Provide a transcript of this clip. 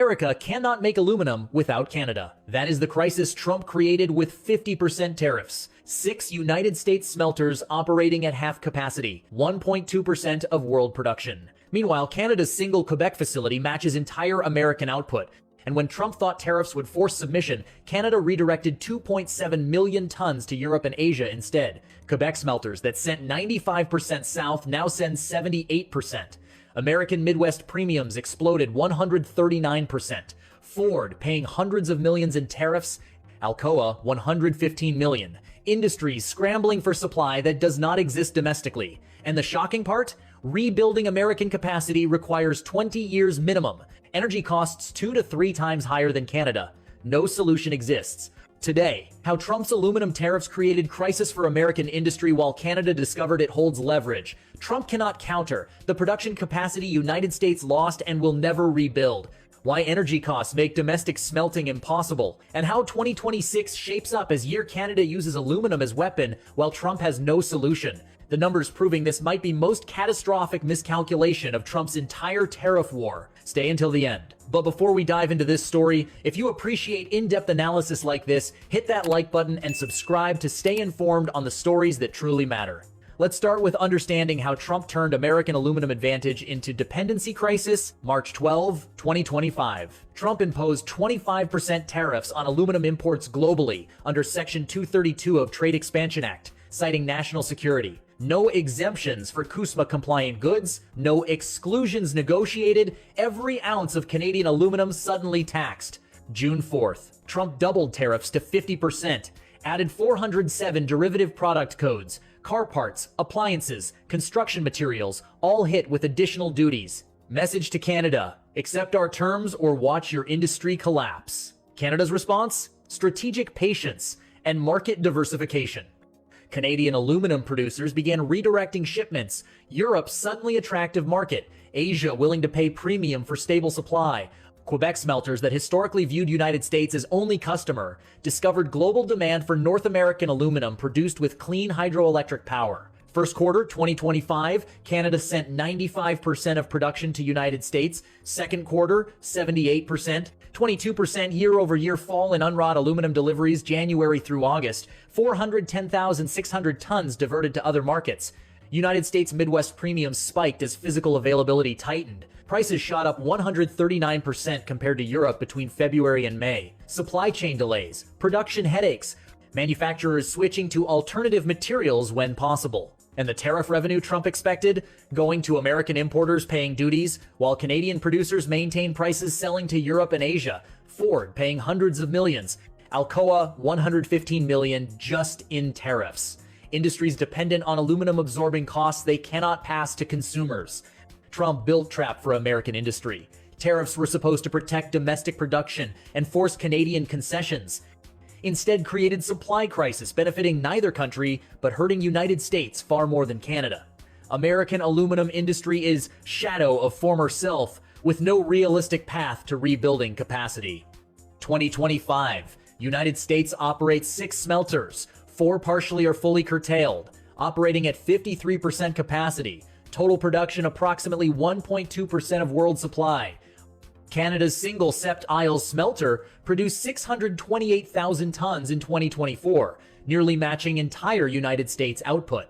America cannot make aluminum without Canada. That is the crisis Trump created with 50% tariffs. 6 United States smelters operating at half capacity, 1.2% of world production. Meanwhile, Canada's single Quebec facility matches entire American output. And when Trump thought tariffs would force submission, Canada redirected 2.7 million tons to Europe and Asia instead. Quebec smelters that sent 95% south now send 78%. American Midwest premiums exploded 139%. Ford paying hundreds of millions in tariffs. Alcoa 115 million. Industries scrambling for supply that does not exist domestically. And the shocking part? Rebuilding American capacity requires 20 years minimum. Energy costs 2 to 3 times higher than Canada. No solution exists. Today, how Trump's aluminum tariffs created crisis for American industry while Canada discovered it holds leverage. Trump cannot counter the production capacity United States lost and will never rebuild. Why energy costs make domestic smelting impossible, and how 2026 shapes up as year Canada uses aluminum as weapon while Trump has no solution. The numbers proving this might be most catastrophic miscalculation of Trump's entire tariff war. Stay until the end. But before we dive into this story, if you appreciate in-depth analysis like this, hit that like button and subscribe to stay informed on the stories that truly matter. Let's start with understanding how Trump turned American aluminum advantage into dependency crisis. March 12, 2025. Trump imposed 25% tariffs on aluminum imports globally under Section 232 of Trade Expansion Act, citing national security. No exemptions for CUSMA-compliant goods, no exclusions negotiated, every ounce of Canadian aluminum suddenly taxed. June 4th, Trump doubled tariffs to 50%, added 407 derivative product codes, car parts, appliances, construction materials, all hit with additional duties. Message to Canada: accept our terms or watch your industry collapse. Canada's response? Strategic patience and market diversification. Canadian aluminum producers began redirecting shipments. Europe's suddenly attractive market. Asia willing to pay premium for stable supply. Quebec smelters that historically viewed United States as only customer discovered global demand for North American aluminum produced with clean hydroelectric power. First quarter 2025, Canada sent 95% of production to United States. Second quarter, 78%. 22% year-over-year fall in unwrought aluminum deliveries January through August. 410,600 tons diverted to other markets. United States Midwest premiums spiked as physical availability tightened. Prices shot up 139% compared to Europe between February and May. Supply chain delays, production headaches, manufacturers switching to alternative materials when possible. And the tariff revenue Trump expected? Going to American importers paying duties, while Canadian producers maintain prices selling to Europe and Asia. Ford paying hundreds of millions. Alcoa 115 million just in tariffs. Industries dependent on aluminum absorbing costs they cannot pass to consumers. Trump built trap for American industry. Tariffs were supposed to protect domestic production and force Canadian concessions. Instead created supply crisis benefiting neither country but hurting United States far more than Canada. American aluminum industry is shadow of former self with no realistic path to rebuilding capacity. 2025. United States operates 6 smelters, 4 partially or fully curtailed, operating at 53% capacity. Total production approximately 1.2% of world supply. Canada's single Sept Isles smelter produced 628,000 tons in 2024, nearly matching entire United States output.